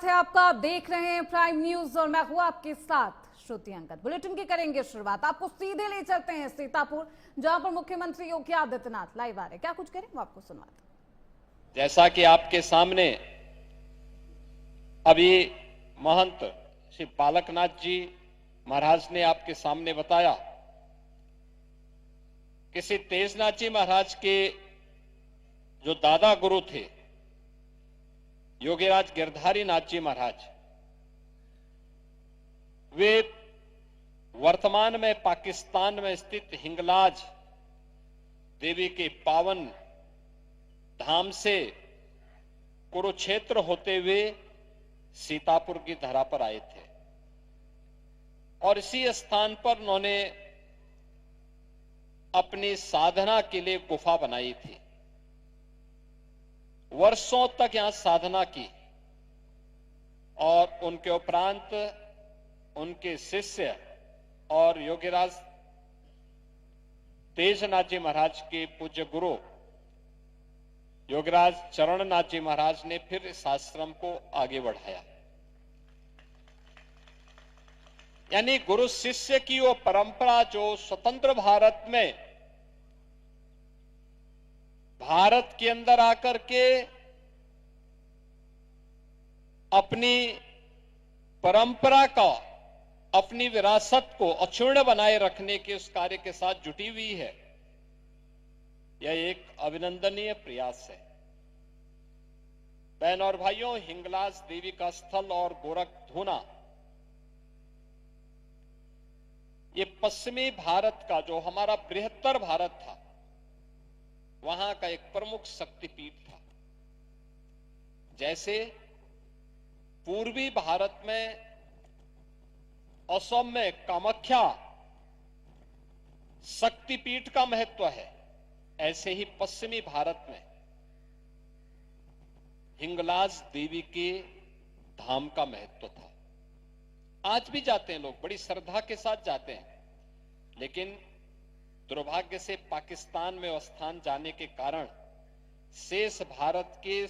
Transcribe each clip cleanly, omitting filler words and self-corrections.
है आपका, आप देख रहे हैं प्राइम न्यूज और मैं हूं आपके साथ श्रुति अंगद। बुलेटिन की करेंगे शुरुआत। आपको सीधे ले चलते हैं सीतापुर, जहां पर मुख्यमंत्री योगी आदित्यनाथ लाइव आ रहे। क्या कुछ करें वो आपको सुनवाते हैं। जैसा कि आपके सामने अभी महंत श्री बालकनाथ जी महाराज ने आपके सामने बताया कि श्री तेजनाथ जी महाराज के जो दादा गुरु थे योगीराज गिरधारी नाथ जी महाराज, वे वर्तमान में पाकिस्तान में स्थित हिंगलाज देवी के पावन धाम से कुरुक्षेत्र होते हुए सीतापुर की धरा पर आए थे और इसी स्थान पर उन्होंने अपनी साधना के लिए गुफा बनाई थी। वर्षों तक यहां साधना की और उनके उपरांत उनके शिष्य और योगीराज तेजनाथ जी महाराज के पूज्य गुरु योगीराज चरणनाथ जी महाराज ने फिर इस आश्रम को आगे बढ़ाया। यानी गुरु शिष्य की वो परंपरा जो स्वतंत्र भारत में भारत के अंदर आकर के अपनी परंपरा का, अपनी विरासत को अक्षुण्ण बनाए रखने के उस कार्य के साथ जुटी हुई है, यह एक अभिनंदनीय प्रयास है। बहन और भाइयों, हिंगलाज देवी का स्थल और गोरखधुना ये पश्चिमी भारत का, जो हमारा बृहत्तर भारत था, वहां का एक प्रमुख शक्तिपीठ था। जैसे पूर्वी भारत में असम में कामाख्या शक्तिपीठ का महत्व है, ऐसे ही पश्चिमी भारत में हिंगलाज देवी के धाम का महत्व था। आज भी जाते हैं लोग, बड़ी श्रद्धा के साथ जाते हैं, लेकिन दुर्भाग्य से पाकिस्तान में स्थान जाने के कारण शेष भारत के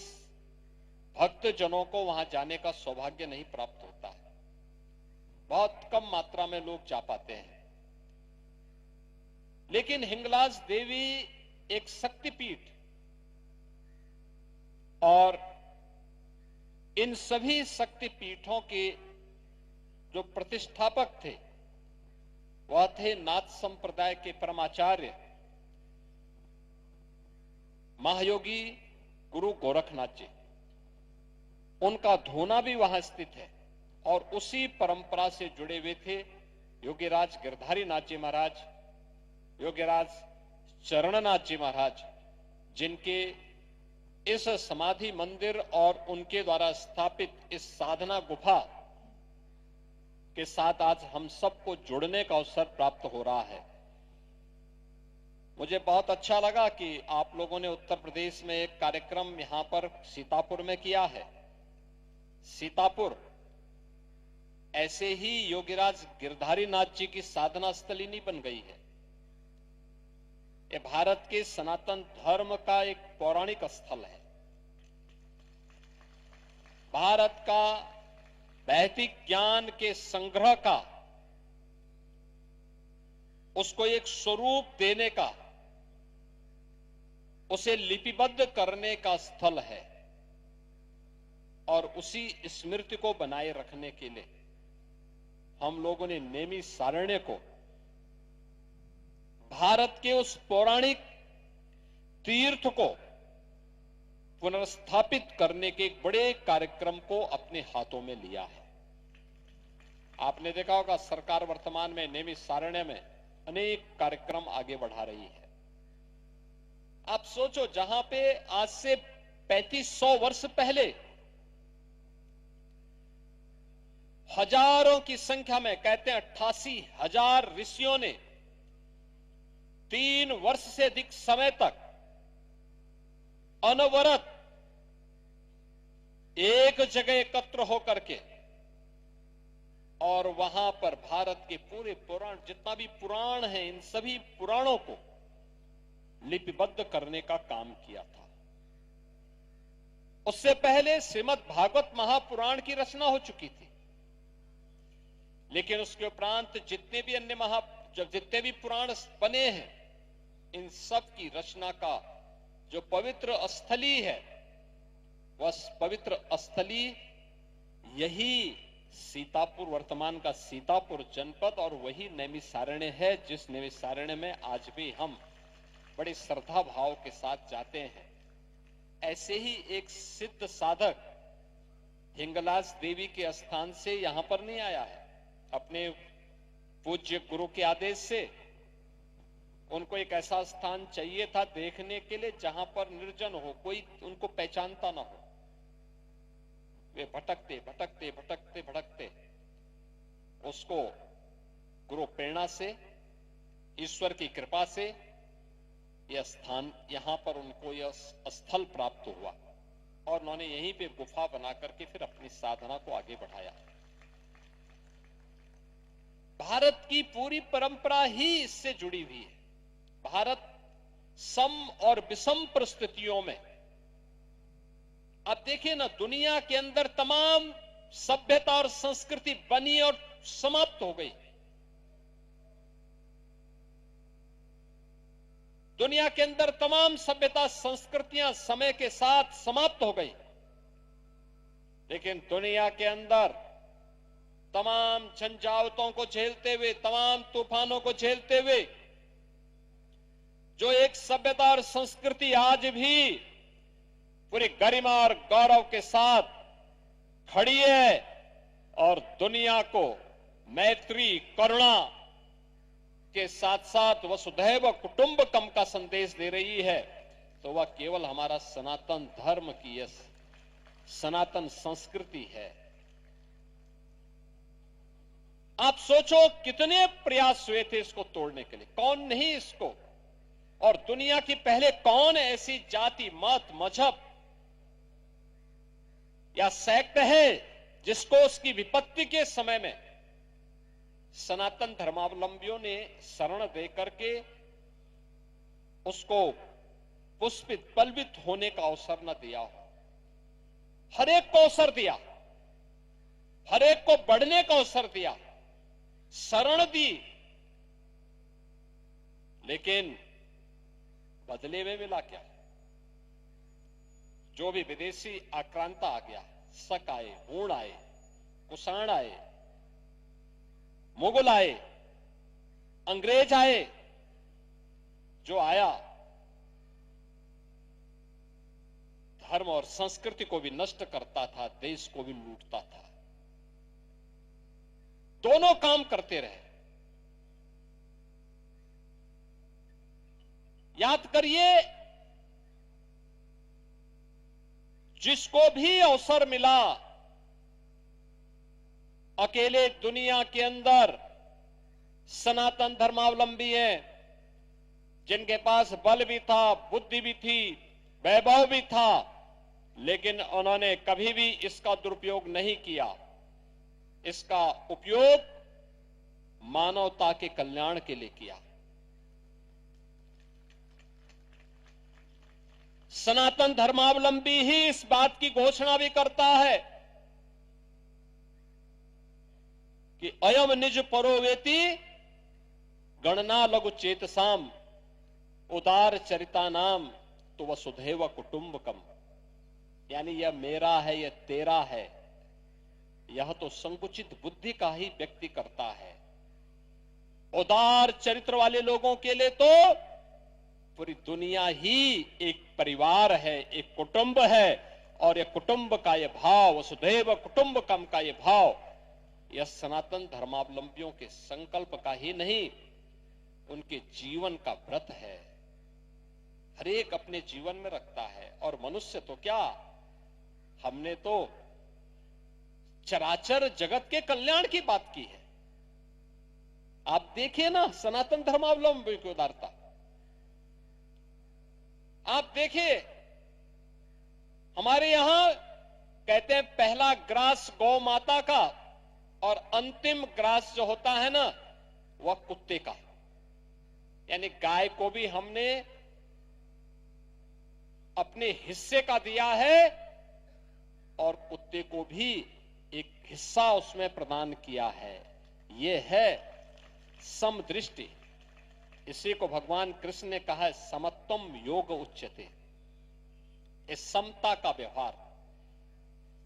भक्तजनों को वहां जाने का सौभाग्य नहीं प्राप्त होता है। बहुत कम मात्रा में लोग जा पाते हैं। लेकिन हिंगलाज देवी एक शक्तिपीठ, और इन सभी शक्तिपीठों के जो प्रतिष्ठापक थे वह थे नाथ संप्रदाय के परमाचार्य महायोगी गुरु गोरखनाथ जी। उनका धूना भी वहां स्थित है और उसी परंपरा से जुड़े हुए थे योगीराज गिरधारी नाथ जी महाराज, योगीराज चरणनाथ जी महाराज, जिनके इस समाधि मंदिर और उनके द्वारा स्थापित इस साधना गुफा के साथ आज हम सबको जुड़ने का अवसर प्राप्त हो रहा है। मुझे बहुत अच्छा लगा कि आप लोगों ने उत्तर प्रदेश में एक कार्यक्रम यहां पर सीतापुर में किया है। सीतापुर ऐसे ही योगीराज गिरधारी नाथ जी की साधना स्थली नहीं बन गई है। यह भारत के सनातन धर्म का एक पौराणिक स्थल है। भारत का वैदिक ज्ञान के संग्रह का, उसको एक स्वरूप देने का, उसे लिपिबद्ध करने का स्थल है। और उसी स्मृति को बनाए रखने के लिए हम लोगों ने नेमी सारण्य को भारत के उस पौराणिक तीर्थ को पुनर्स्थापित करने के एक बड़े कार्यक्रम को अपने हाथों में लिया है। आपने देखा होगा सरकार वर्तमान में नेमी सारण्य में अनेक कार्यक्रम आगे बढ़ा रही है। आप सोचो, जहां पे आज से 3500 वर्ष पहले हजारों की संख्या में, कहते हैं 88,000 ऋषियों ने 3 वर्ष से अधिक समय तक अनवरत एक जगह एकत्र होकर के और वहां पर भारत के पूरे पुराण, जितना भी पुराण है, इन सभी पुराणों को लिपिबद्ध करने का काम किया था। उससे पहले श्रीमद् भागवत महापुराण की रचना हो चुकी थी, लेकिन उसके उपरांत जितने भी पुराण बने हैं, इन सब की रचना का जो पवित्र स्थली है, वह पवित्र स्थली यही सीतापुर, वर्तमान का सीतापुर जनपद, और वही नैमिषारण्य है, जिस नैमिषारण्य में आज भी हम बड़ी श्रद्धा भाव के साथ जाते हैं। ऐसे ही एक सिद्ध साधक हिंगलाज देवी के स्थान से यहां पर नहीं आया है। अपने पूज्य गुरु के आदेश से उनको एक ऐसा स्थान चाहिए था देखने के लिए जहां पर निर्जन हो, कोई उनको पहचानता ना हो। वे भटकते भटकते भटकते भटकते उसको गुरु प्रेरणा से, ईश्वर की कृपा से यह स्थान, यहां पर उनको यह स्थल प्राप्त हुआ और उन्होंने यहीं पे गुफा बना करके फिर अपनी साधना को आगे बढ़ाया। भारत की पूरी परंपरा ही इससे जुड़ी हुई है। भारत सम और विषम परिस्थितियों में, आप देखिए ना, दुनिया के अंदर तमाम सभ्यता और संस्कृति बनी और समाप्त हो गई। दुनिया के अंदर तमाम सभ्यता संस्कृतियां समय के साथ समाप्त हो गई, लेकिन दुनिया के अंदर तमाम झंझावतों को झेलते हुए, तमाम तूफानों को झेलते हुए जो एक सभ्यता और संस्कृति आज भी पूरी गरिमा और गौरव के साथ खड़ी है और दुनिया को मैत्री, करुणा के साथ साथ वसुधैव कुटुंबकम का संदेश दे रही है, तो वह केवल हमारा सनातन धर्म की यह सनातन संस्कृति है। आप सोचो कितने प्रयास हुए थे इसको तोड़ने के लिए, कौन नहीं इसको, और दुनिया की पहले कौन ऐसी जाति, मत, मजहब या सेक्ट है जिसको उसकी विपत्ति के समय में सनातन धर्मावलंबियों ने शरण दे करके उसको पुष्पित पल्वित होने का अवसर न दिया हो। हर एक को अवसर दिया, हर एक को बढ़ने का अवसर दिया, शरण दी, लेकिन बदले में मिला क्या? जो भी विदेशी आक्रांता आ गया, शक आए, हूण आए, कुषाण आए, मुगल आए, अंग्रेज आए, जो आया धर्म और संस्कृति को भी नष्ट करता था, देश को भी लूटता था। दोनों काम करते रहे। याद करिए, जिसको भी अवसर मिला, अकेले दुनिया के अंदर सनातन धर्मावलंबी हैं, जिनके पास बल भी था, बुद्धि भी थी, वैभव भी था, लेकिन उन्होंने कभी भी इसका दुरुपयोग नहीं किया। इसका उपयोग मानवता के कल्याण के लिए किया। सनातन धर्मावलंबी ही इस बात की घोषणा भी करता है कि अयम निज परोवेति गणना लघु चेतसाम उदार चरिता नाम तो वसुधैव कुटुंबकम, यानी यह मेरा है, यह तेरा है, यह तो संकुचित बुद्धि का ही व्यक्ति करता है। उदार चरित्र वाले लोगों के लिए तो पूरी दुनिया ही एक परिवार है, एक कुटुंब है, और यह कुटुंब का यह भाव, वसुधैव कुटुंबकम का यह भाव, यह सनातन धर्मावलंबियों के संकल्प का ही नहीं, उनके जीवन का व्रत है। हर एक अपने जीवन में रखता है। और मनुष्य तो क्या, हमने तो चराचर जगत के कल्याण की बात की है। आप देखिए ना सनातन धर्मावलंबी की उदारता, आप देखिए हमारे यहां कहते हैं पहला ग्रास गौ माता का और अंतिम ग्रास जो होता है ना वह कुत्ते का, यानी गाय को भी हमने अपने हिस्से का दिया है और कुत्ते को भी एक हिस्सा उसमें प्रदान किया है। यह है समदृष्टि। इसी को भगवान कृष्ण ने कहा है समत्वम योग उच्यते। इस समता का व्यवहार।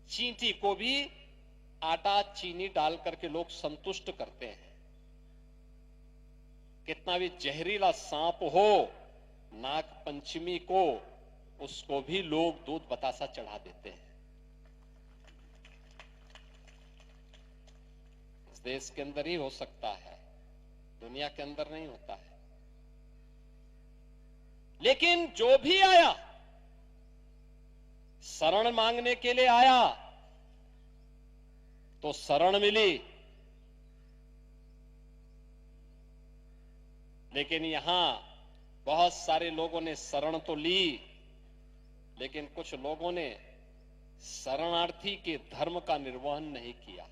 चींटी को भी आटा चीनी डाल करके लोग संतुष्ट करते हैं। कितना भी जहरीला सांप हो, नाग पंचमी को उसको भी लोग दूध बतासा चढ़ा देते हैं। इस देश के अंदर ही हो सकता है, दुनिया के अंदर नहीं होता है। लेकिन जो भी आया, शरण मांगने के लिए आया तो शरण मिली। लेकिन यहां बहुत सारे लोगों ने शरण तो ली, लेकिन कुछ लोगों ने शरणार्थी के धर्म का निर्वहन नहीं किया।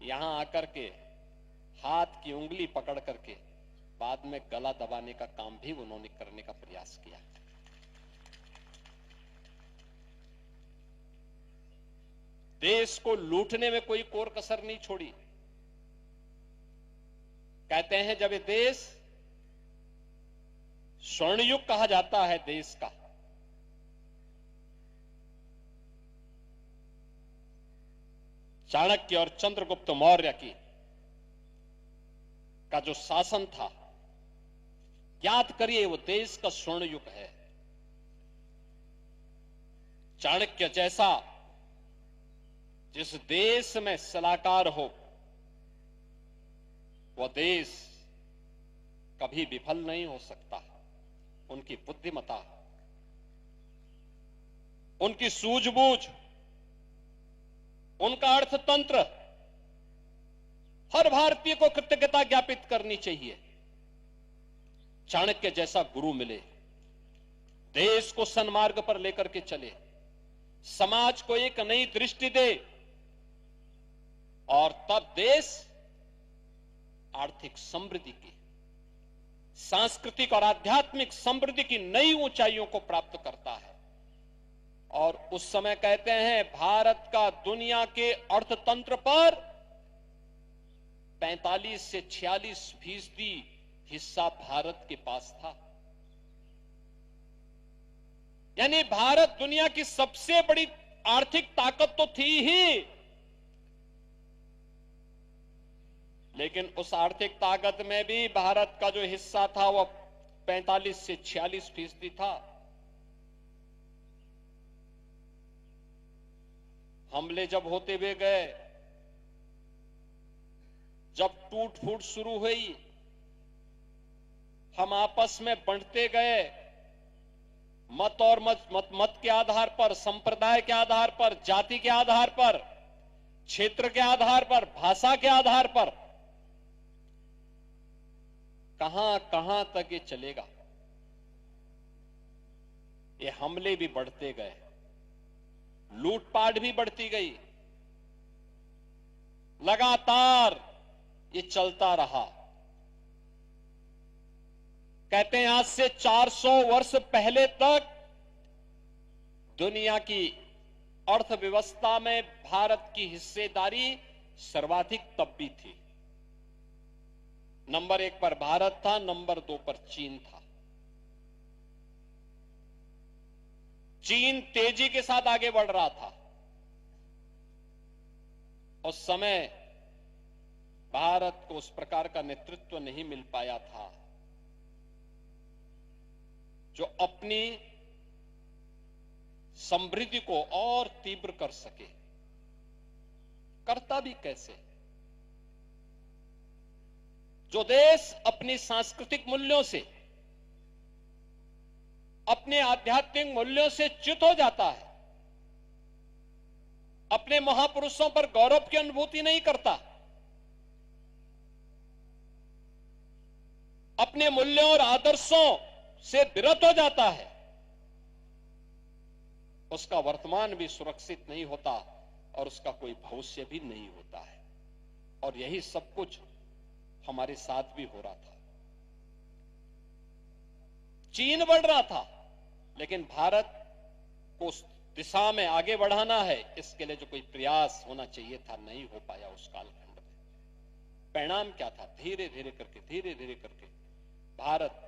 यहां आकर के हाथ की उंगली पकड़ करके बाद में गला दबाने का काम भी उन्होंने करने का प्रयास किया। देश को लूटने में कोई कोर कसर नहीं छोड़ी। कहते हैं जब ये देश स्वर्ण युग कहा जाता है देश का, चाणक्य और चंद्रगुप्त मौर्य का जो शासन था, याद करिए वो देश का स्वर्ण युग है। चाणक्य जैसा जिस देश में सलाहकार हो, वह देश कभी विफल नहीं हो सकता। उनकी बुद्धिमत्ता, उनकी सूझबूझ, उनका अर्थतंत्र, हर भारतीय को कृतज्ञता ज्ञापित करनी चाहिए। चाणक्य जैसा गुरु मिले, देश को सन्मार्ग पर लेकर के चले, समाज को एक नई दृष्टि दे, और तब देश आर्थिक समृद्धि की, सांस्कृतिक और आध्यात्मिक समृद्धि की नई ऊंचाइयों को प्राप्त करता है। और उस समय कहते हैं भारत का दुनिया के अर्थतंत्र पर 45 से 46% हिस्सा भारत के पास था। यानी भारत दुनिया की सबसे बड़ी आर्थिक ताकत तो थी ही, लेकिन उस आर्थिक ताकत में भी भारत का जो हिस्सा था वह 45 से 46% था। हमले जब होते हुए गए, जब टूट फूट शुरू हुई, हम आपस में बंटते गए, मत और मत के आधार पर, संप्रदाय के आधार पर, जाति के आधार पर, क्षेत्र के आधार पर, भाषा के आधार पर। कहां कहां तक ये चलेगा? ये हमले भी बढ़ते गए, लूटपाट भी बढ़ती गई, लगातार ये चलता रहा। कहते हैं आज से 400 वर्ष पहले तक दुनिया की अर्थव्यवस्था में भारत की हिस्सेदारी सर्वाधिक तब भी थी। नंबर 1 पर भारत था, नंबर 2 पर चीन था। चीन तेजी के साथ आगे बढ़ रहा था। उस समय भारत को उस प्रकार का नेतृत्व नहीं मिल पाया था जो अपनी समृद्धि को और तीव्र कर सके। करता भी कैसे? जो देश अपनी सांस्कृतिक मूल्यों से, अपने आध्यात्मिक मूल्यों से च्युत हो जाता है, अपने महापुरुषों पर गौरव की अनुभूति नहीं करता, अपने मूल्यों और आदर्शों से विरत हो जाता है, उसका वर्तमान भी सुरक्षित नहीं होता और उसका कोई भविष्य भी नहीं होता है। और यही सब कुछ हमारे साथ भी हो रहा था। चीन बढ़ रहा था, लेकिन भारत को दिशा में आगे बढ़ाना है, इसके लिए जो कोई प्रयास होना चाहिए था नहीं हो पाया उस कालखंड में। परिणाम क्या था? धीरे धीरे करके भारत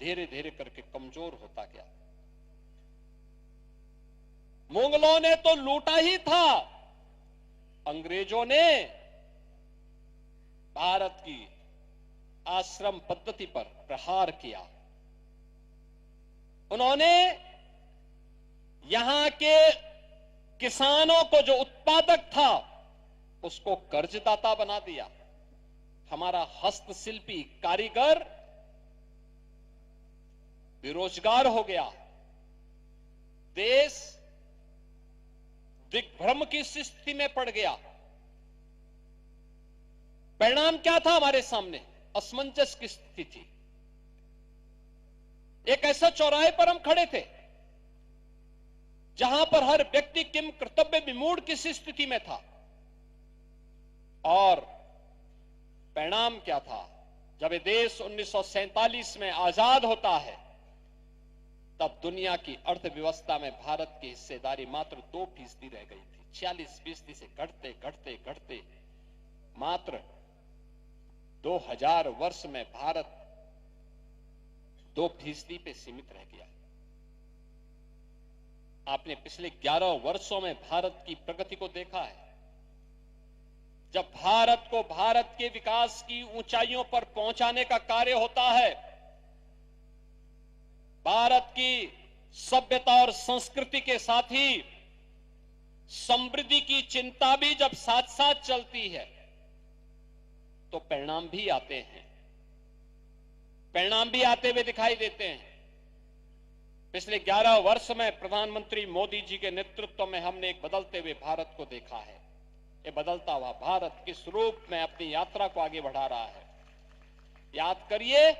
धीरे धीरे करके कमजोर होता गया। मुगलों ने तो लूटा ही था, अंग्रेजों ने भारत की आश्रम पद्धति पर प्रहार किया। उन्होंने यहां के किसानों को, जो उत्पादक था, उसको कर्जदाता बना दिया। हमारा हस्तशिल्पी कारीगर बेरोजगार हो गया। देश दिग्भ्रम की स्थिति में पड़ गया। परिणाम क्या था? हमारे सामने असमंजस की स्थिति थी। एक ऐसा चौराहे पर हम खड़े थे जहां पर हर व्यक्ति किम कर्तव्य विमूढ़ किसी स्थिति में था। और परिणाम क्या था? जब ये देश 1947 में आजाद होता है, तब दुनिया की अर्थव्यवस्था में भारत की हिस्सेदारी मात्र 2% रह गई थी। 46% से घटते घटते घटते मात्र 2000 वर्ष में भारत 2% पे सीमित रह गया। आपने पिछले 11 वर्षों में भारत की प्रगति को देखा है। जब भारत को भारत के विकास की ऊंचाइयों पर पहुंचाने का कार्य होता है, भारत की सभ्यता और संस्कृति के साथ ही समृद्धि की चिंता भी जब साथ साथ चलती है, तो परिणाम भी आते हैं। परिणाम भी आते हुए दिखाई देते हैं। पिछले 11 वर्ष में प्रधानमंत्री मोदी जी के नेतृत्व में हमने एक बदलते हुए भारत को देखा है। ये बदलता हुआ भारत किस रूप में अपनी यात्रा को आगे बढ़ा रहा है, याद करिए।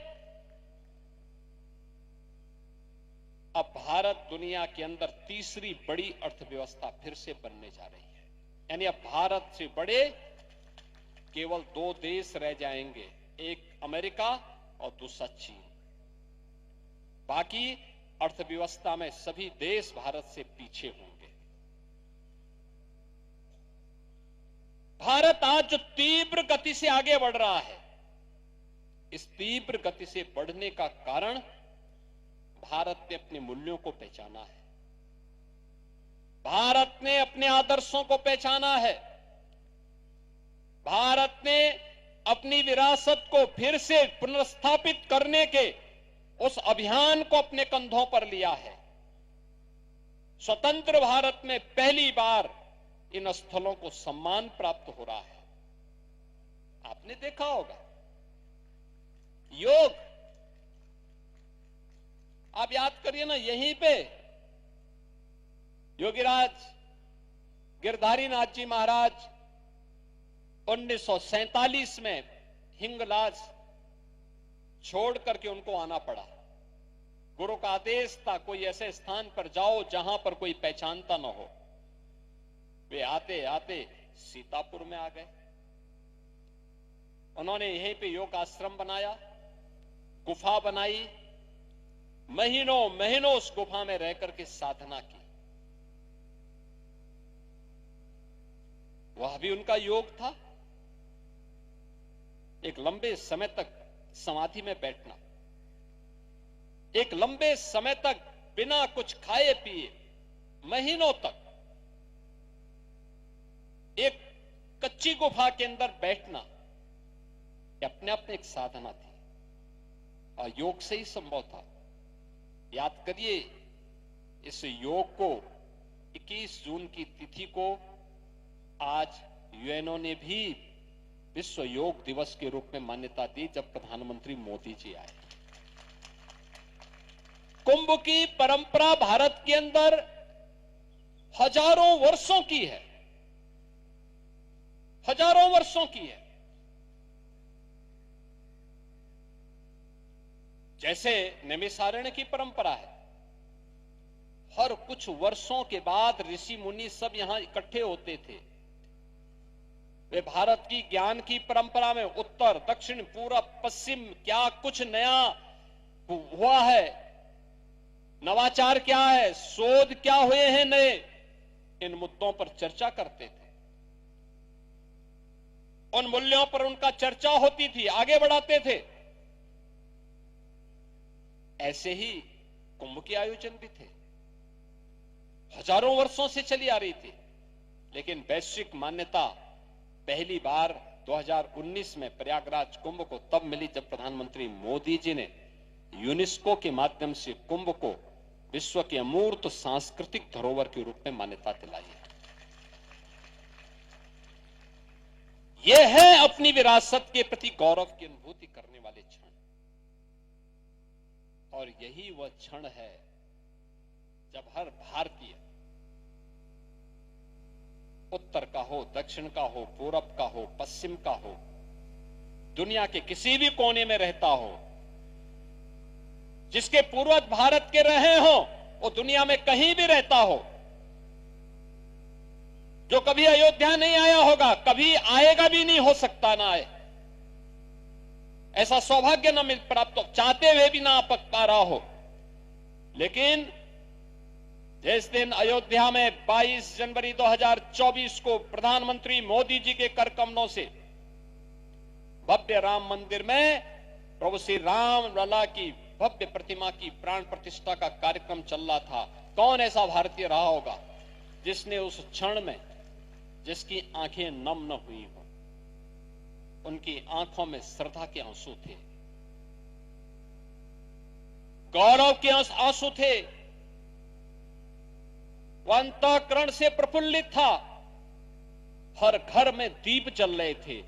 अब भारत दुनिया के अंदर तीसरी बड़ी अर्थव्यवस्था फिर से बनने जा रही है। यानी अब भारत से बड़े केवल 2 देश रह जाएंगे, एक अमेरिका और दूसरा चीन। बाकी अर्थव्यवस्था में सभी देश भारत से पीछे होंगे। भारत आज जो तीव्र गति से आगे बढ़ रहा है, इस तीव्र गति से बढ़ने का कारण भारत ने अपने मूल्यों को पहचाना है, भारत ने अपने आदर्शों को पहचाना है, भारत ने अपनी विरासत को फिर से पुनर्स्थापित करने के उस अभियान को अपने कंधों पर लिया है। स्वतंत्र भारत में पहली बार इन स्थलों को सम्मान प्राप्त हो रहा है। आपने देखा होगा योग, आप याद करिए ना, यहीं पे योगीराज गिरधारी नाथ जी महाराज 1947 में हिंगलाज छोड़ करके उनको आना पड़ा। गुरु का आदेश था कोई ऐसे स्थान पर जाओ जहां पर कोई पहचानता न हो। वे आते आते सीतापुर में आ गए। उन्होंने यहीं पे योग आश्रम बनाया, गुफा बनाई, महीनों महीनों उस गुफा में रह करके साधना की। वह भी उनका योग था, एक लंबे समय तक समाधि में बैठना, एक लंबे समय तक बिना कुछ खाए पिए महीनों तक एक कच्ची गुफा के अंदर बैठना, यह अपने आप में एक साधना थी और योग से ही संभव था। याद करिए, इस योग को 21 जून की तिथि को आज यूएनओ ने भी विश्व योग दिवस के रूप में मान्यता दी जब प्रधानमंत्री मोदी जी आए। कुंभ की परंपरा भारत के अंदर हजारों वर्षों की है, हजारों वर्षों की है। जैसे नैमिषारण्य की परंपरा है, हर कुछ वर्षों के बाद ऋषि मुनि सब यहां इकट्ठे होते थे। वे भारत की ज्ञान की परंपरा में उत्तर दक्षिण पूरब पश्चिम क्या कुछ नया हुआ है, नवाचार क्या है, शोध क्या हुए हैं नए, इन मुद्दों पर चर्चा करते थे। उन मूल्यों पर उनका चर्चा होती थी, आगे बढ़ाते थे। ऐसे ही कुंभ के आयोजन भी थे, हजारों वर्षों से चली आ रही थी, लेकिन वैश्विक मान्यता पहली बार 2019 में प्रयागराज कुंभ को तब मिली जब प्रधानमंत्री मोदी जी ने यूनेस्को के माध्यम से कुंभ को विश्व के अमूर्त सांस्कृतिक धरोहर के रूप में मान्यता दिलाई है। यह है अपनी विरासत के प्रति गौरव की अनुभूति करने वाले क्षण, और यही वह क्षण है जब हर भारतीय, उत्तर का हो, दक्षिण का हो, पूरब का हो, पश्चिम का हो, दुनिया के किसी भी कोने में रहता हो, जिसके पूर्वज भारत के रहे हो, वो दुनिया में कहीं भी रहता हो, जो कभी अयोध्या नहीं आया होगा, कभी आएगा भी नहीं, हो सकता ना आए, ऐसा सौभाग्य न मिल प्राप्त तो चाहते हुए भी ना आ पा रहा हो, लेकिन जिस दिन अयोध्या में 22 जनवरी 2024 को प्रधानमंत्री मोदी जी के कर कमलों से भव्य राम मंदिर में प्रभु श्री राम लला की भव्य प्रतिमा की प्राण प्रतिष्ठा का कार्यक्रम चल रहा था, कौन ऐसा भारतीय रहा होगा जिसने उस क्षण में, जिसकी आंखें नम न हुई हो, उनकी आंखों में श्रद्धा के आंसू थे, गौरव के आंसू थे, वह अंतःकरण से प्रफुल्लित था, हर घर में दीप जल रहे थे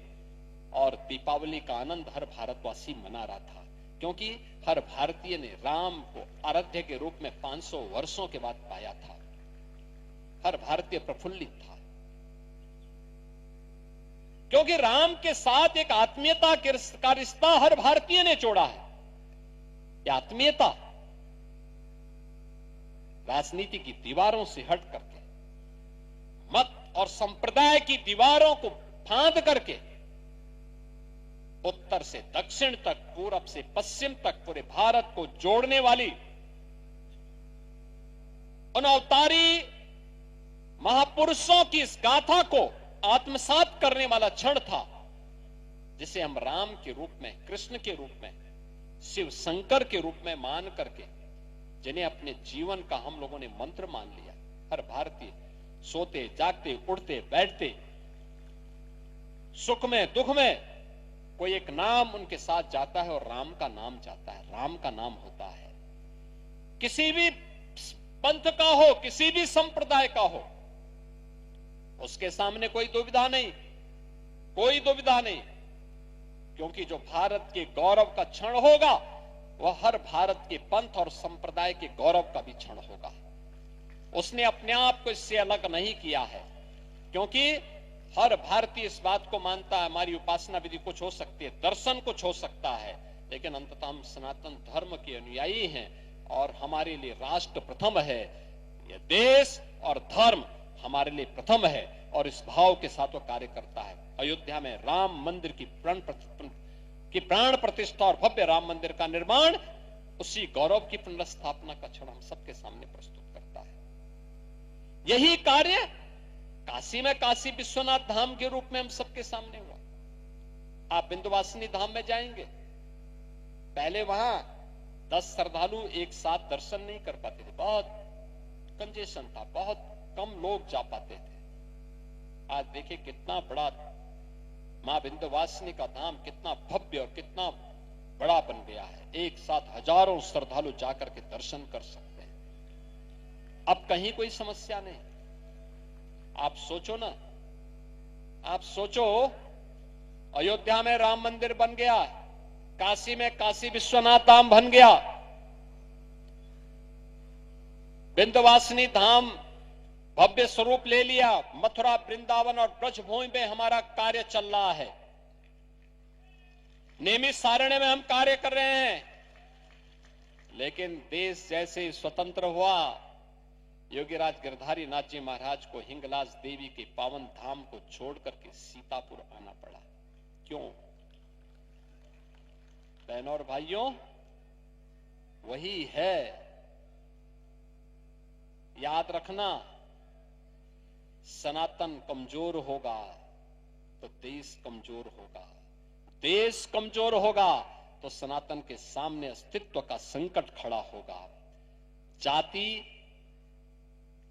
और दीपावली का आनंद हर भारतवासी मना रहा था, क्योंकि हर भारतीय ने राम को आराध्य के रूप में 500 वर्षों के बाद पाया था। हर भारतीय प्रफुल्लित था, क्योंकि राम के साथ एक आत्मीयता का रिश्ता हर भारतीय ने जोड़ा है। यह आत्मीयता राजनीति की दीवारों से हट करके, मत और संप्रदाय की दीवारों को फांद करके, उत्तर से दक्षिण तक, पूरब से पश्चिम तक पूरे भारत को जोड़ने वाली उन अवतारी महापुरुषों की इस गाथा को आत्मसात करने वाला क्षण था, जिसे हम राम के रूप में, कृष्ण के रूप में, शिव शंकर के रूप में मान करके, जिन्हें अपने जीवन का हम लोगों ने मंत्र मान लिया। हर भारतीय सोते जागते उठते बैठते, सुख में दुख में, कोई एक नाम उनके साथ जाता है और राम का नाम जाता है, राम का नाम होता है। किसी भी पंथ का हो, किसी भी संप्रदाय का हो, उसके सामने कोई दुविधा नहीं, कोई दुविधा नहीं, क्योंकि जो भारत के गौरव का क्षण होगा वह हर भारत के पंथ और संप्रदाय के गौरव का भी क्षण होगा। उसने अपने आप को इससे अलग नहीं किया है, क्योंकि हर भारतीय इस बात को मानता है, हमारी उपासना विधि कुछ हो सकती है, दर्शन कुछ हो सकता है, लेकिन अंततः हम सनातन धर्म के अनुयायी हैं और हमारे लिए राष्ट्र प्रथम है, यह देश और धर्म हमारे लिए प्रथम है, और इस भाव के साथ वो कार्य करता है। अयोध्या में राम मंदिर की प्राण प्रतिष्ठा और भव्य राम मंदिर का निर्माण उसी गौरव की पुनर्स्थापना का क्षण हम सबके सामने प्रस्तुत करता है। यही कार्य काशी में काशी विश्वनाथ धाम के रूप में हम सबके सामने हुआ। आप विंध्यवासिनी धाम में जाएंगे, पहले वहां 10 श्रद्धालु एक साथ दर्शन नहीं कर पाते थे, बहुत कंजेशन था, बहुत कम लोग जा पाते थे। आज देखिए कितना बड़ा मां विंध्यवासिनी का धाम, कितना भव्य और कितना बड़ा बन गया है, एक साथ हजारों श्रद्धालु जाकर के दर्शन कर सकते हैं। अब कहीं कोई समस्या नहीं। आप सोचो ना, आप सोचो, अयोध्या में राम मंदिर बन गया, काशी में काशी विश्वनाथ धाम बन गया, विंध्यवासिनी धाम भव्य स्वरूप ले लिया, मथुरा वृंदावन और ब्रजभूमि में हमारा कार्य चल रहा है, नियमित सारण्य में हम कार्य कर रहे हैं। लेकिन देश जैसे स्वतंत्र हुआ, योगीराज गिरधारी नाथ जी महाराज को हिंगलाज देवी के पावन धाम को छोड़ करके सीतापुर आना पड़ा। क्यों? बहनों और भाइयों, वही है याद रखना, सनातन कमजोर होगा तो देश कमजोर होगा, देश कमजोर होगा तो सनातन के सामने अस्तित्व का संकट खड़ा होगा। जाति,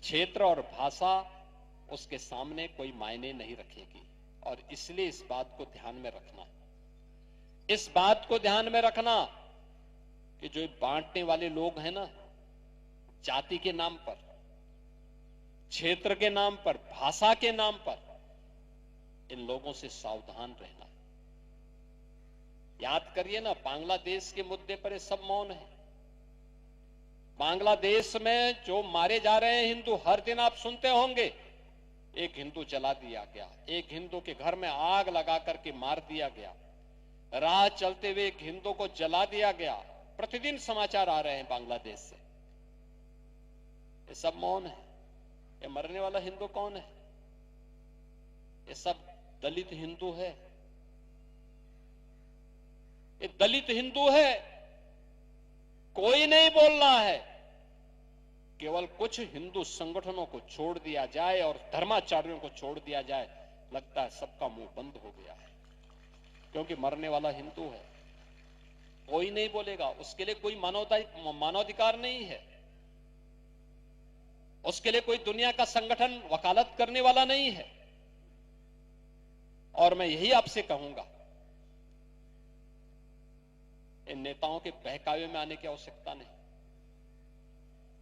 क्षेत्र और भाषा उसके सामने कोई मायने नहीं रखेगी। और इसलिए इस बात को ध्यान में रखना, इस बात को ध्यान में रखना कि जो बांटने वाले लोग हैं ना, जाति के नाम पर, क्षेत्र के नाम पर, भाषा के नाम पर, इन लोगों से सावधान रहना। याद करिए ना, बांग्लादेश के मुद्दे पर ये सब मौन है। बांग्लादेश में जो मारे जा रहे हैं हिंदू, हर दिन आप सुनते होंगे, एक हिंदू जला दिया गया, एक हिंदू के घर में आग लगा करके मार दिया गया, राह चलते हुए एक हिंदू को जला दिया गया। प्रतिदिन समाचार आ रहे हैं बांग्लादेश से। ये सब मौन है। ये मरने वाला हिंदू कौन है? ये सब दलित हिंदू है। ये दलित हिंदू है। कोई नहीं बोल रहा है। केवल कुछ हिंदू संगठनों को छोड़ दिया जाए और धर्माचार्यों को छोड़ दिया जाए, लगता है सबका मुंह बंद हो गया है, क्योंकि मरने वाला हिंदू है। कोई नहीं बोलेगा। उसके लिए कोई मानवाधिकार नहीं है। उसके लिए कोई दुनिया का संगठन वकालत करने वाला नहीं है। और मैं यही आपसे कहूंगा, इन नेताओं के बहकावे में आने की आवश्यकता नहीं,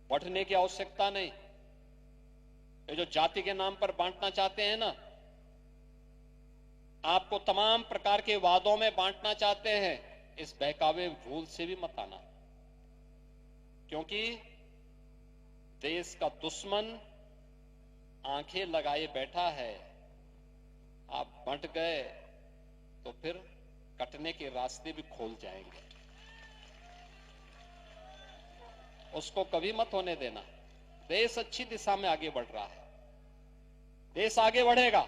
बढ़ने की आवश्यकता नहीं। ये जो जाति के नाम पर बांटना चाहते हैं ना, आपको तमाम प्रकार के वादों में बांटना चाहते हैं, इस बहकावे भूल से भी मत आना, क्योंकि देश का दुश्मन आंखें लगाए बैठा है। आप बंट गए तो फिर कटने के रास्ते भी खोल जाएंगे। उसको कभी मत होने देना। देश अच्छी दिशा में आगे बढ़ रहा है। देश आगे बढ़ेगा।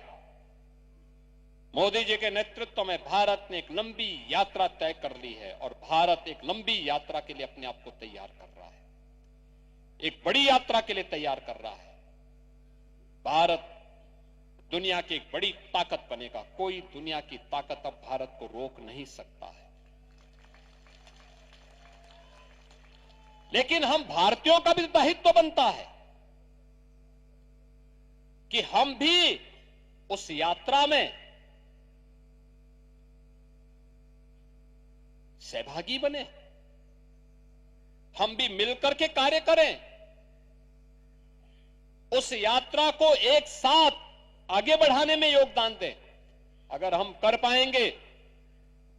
मोदी जी के नेतृत्व में भारत ने एक लंबी यात्रा तय कर ली है और भारत एक लंबी यात्रा के लिए अपने आप को तैयार कर रहा है। एक बड़ी यात्रा के लिए तैयार कर रहा है। भारत दुनिया की एक बड़ी ताकत बनेगा। कोई दुनिया की ताकत अब भारत को रोक नहीं सकता है। लेकिन हम भारतीयों का भी दायित्व बनता है कि हम भी उस यात्रा में सहभागी बने, हम भी मिलकर के कार्य करें, उस यात्रा को एक साथ आगे बढ़ाने में योगदान दें। अगर हम कर पाएंगे,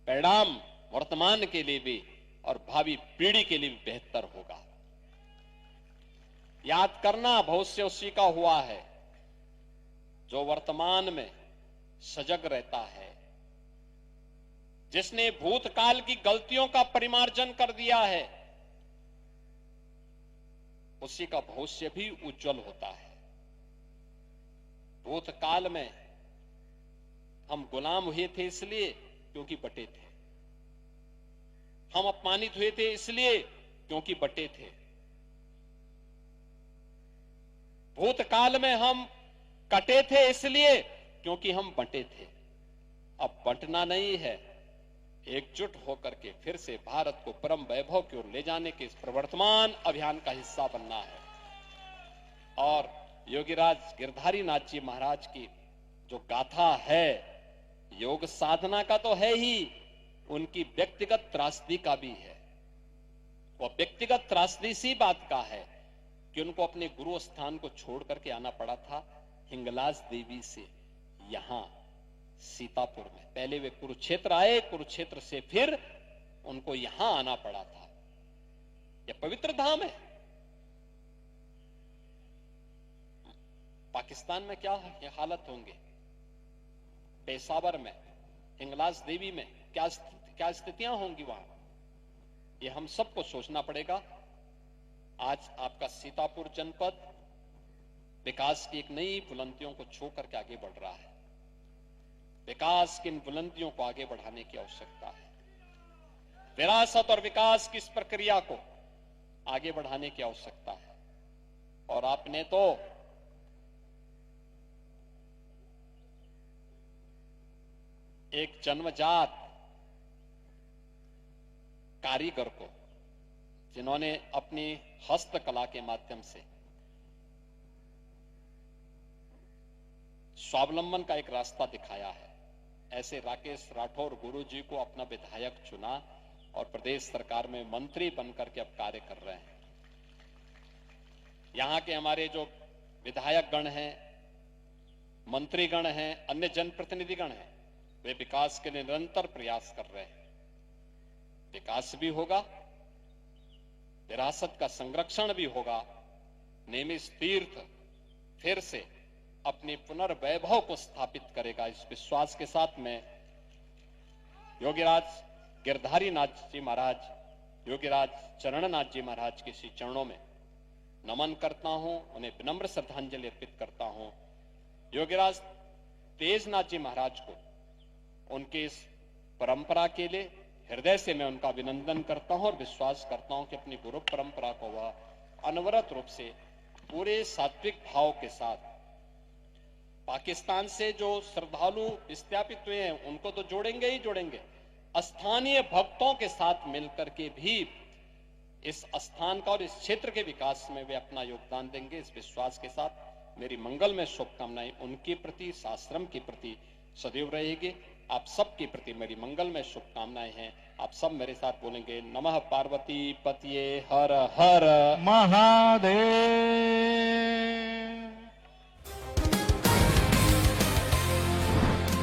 परिणाम वर्तमान के लिए भी और भावी पीढ़ी के लिए भी बेहतर होगा। याद करना, भविष्य उसी का हुआ है जो वर्तमान में सजग रहता है, जिसने भूतकाल की गलतियों का परिमार्जन कर दिया है, उसी का भविष्य भी उज्जवल होता है। भूतकाल में हम गुलाम हुए थे इसलिए क्योंकि बटे थे, हम अपमानित हुए थे इसलिए क्योंकि बटे थे। भूतकाल में हम कटे थे इसलिए क्योंकि हम बंटे थे। अब बंटना नहीं है, एकजुट होकर के फिर से भारत को परम वैभव की ओर ले जाने के इस प्रवर्तमान अभियान का हिस्सा बनना है। और योगीराज गिरधारी नाथ जी महाराज की जो गाथा है, योग साधना का तो है ही, उनकी व्यक्तिगत त्रासदी का भी है। वह व्यक्तिगत त्रासदी सी बात का है कि उनको अपने गुरु स्थान को छोड़ करके आना पड़ा था हिंगलाज देवी से यहां सीतापुर में। पहले वे कुरुक्षेत्र आए, कुरुक्षेत्र से फिर उनको यहां आना पड़ा था। यह पवित्र धाम है। पाकिस्तान में क्या हालत होंगे, पेशावर में, हिंगलाज देवी में क्या स्थितियां होंगी वहां, ये हम सबको सोचना पड़ेगा। आज आपका सीतापुर जनपद विकास की एक नई बुलंदियों को छू करके आगे बढ़ रहा है। विकास की इन बुलंदियों को आगे बढ़ाने की आवश्यकता है। विरासत और विकास की इस प्रक्रिया को आगे बढ़ाने की आवश्यकता है। और आपने तो एक जन्मजात कारीगर को, जिन्होंने अपनी हस्तकला के माध्यम से स्वावलंबन का एक रास्ता दिखाया है, ऐसे राकेश राठौर गुरुजी को अपना विधायक चुना और प्रदेश सरकार में मंत्री बनकर के अब कार्य कर रहे हैं। यहां के हमारे जो विधायक गण हैं, मंत्रीगण हैं, अन्य जनप्रतिनिधिगण हैं, वे विकास के लिए निरंतर प्रयास कर रहे हैं। विकास भी होगा, विरासत का संरक्षण भी होगा, नेमिष तीर्थ फिर से अपनी पुनर्वैभव को स्थापित करेगा। इस विश्वास के साथ में योगीराज गिरधारी नाथ जी महाराज, योगीराज चरणनाथ जी महाराज के श्री चरणों में नमन करता हूं, उन्हें विनम्र श्रद्धांजलि अर्पित करता हूं। योगीराज तेजनाथ जी महाराज को उनकी इस परंपरा के लिए हृदय से मैं उनका अभिनंदन करता हूं और विश्वास करता हूं कि अपनी गुरु परंपरा को वह अनवरत रूप से पूरे सात्विक भाव के साथ, पाकिस्तान से जो श्रद्धालु विस्थापित हुए हैं उनको तो जोड़ेंगे ही जोड़ेंगे, स्थानीय भक्तों के साथ मिलकर के भी इस स्थान का और इस क्षेत्र के विकास में वे अपना योगदान देंगे। इस विश्वास के साथ मेरी मंगलमय शुभकामनाएं उनके प्रति, इस आश्रम के प्रति सदैव रहेगी। आप सबके प्रति मेरी मंगलमय शुभकामनाएं हैं। आप सब मेरे साथ बोलेंगे, नमः पार्वती पतये हर हर महादेव।